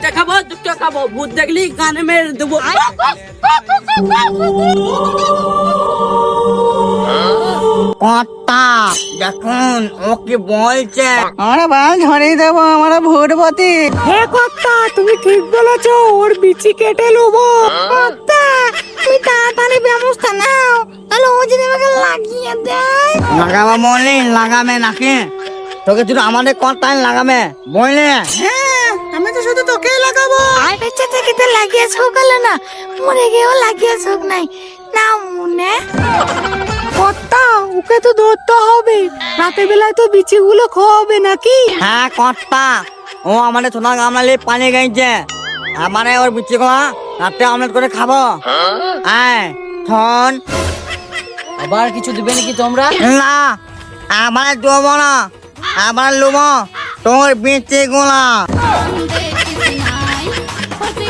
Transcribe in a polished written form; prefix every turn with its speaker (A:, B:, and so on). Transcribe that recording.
A: একটা খাবো, দুটো খাবো, ভূত দেখলি কানে মেরে দেবো।
B: কর্তা দেখুন ও কি বলছে।
C: আমরা বাল ঝরিয়ে দেবো, আমরা ভূতবতী।
D: হে কর্তা, তুমি ঠিক বলেছো, ওর বিচি কেটে নেবো।
C: কর্তা তুমি তাড়াতাড়ি ব্যবস্থা নাও, তাহলে ও যদি আমাকে লাগিয়ে দেয়।
B: লাগাবো বললি লাগাবে নাকি? তোকে শুধু আমাদের কর্তায় লাগাবে বললে?
C: হ্যাঁ, আমি তো শুধু তোকেই লাগাবো। আর বেঁচে থেকে তো লাগিয়ে ছোকালে না, মরে গিয়েও লাগিয়ে ছোক নাই না মনে।
D: কর্তা, ওকে তো ধরতে হবে, রাতে বেলায় তো বিচিগুলো খাওয়াবে নাকি?
B: হ্যাঁ কর্তা, ও আমাদের সোনা গামলালে পানি গেছে, আমারে ওর বিচি কোয়া রাতে অমলেট করে খাবো। হ্যাঁ থন
A: আবার কিছু দিবে নাকি তোমরা?
B: না, আমার দেবো না, আমার লোবো তোর বিচি গুলা।
E: দেখিস নাই হতে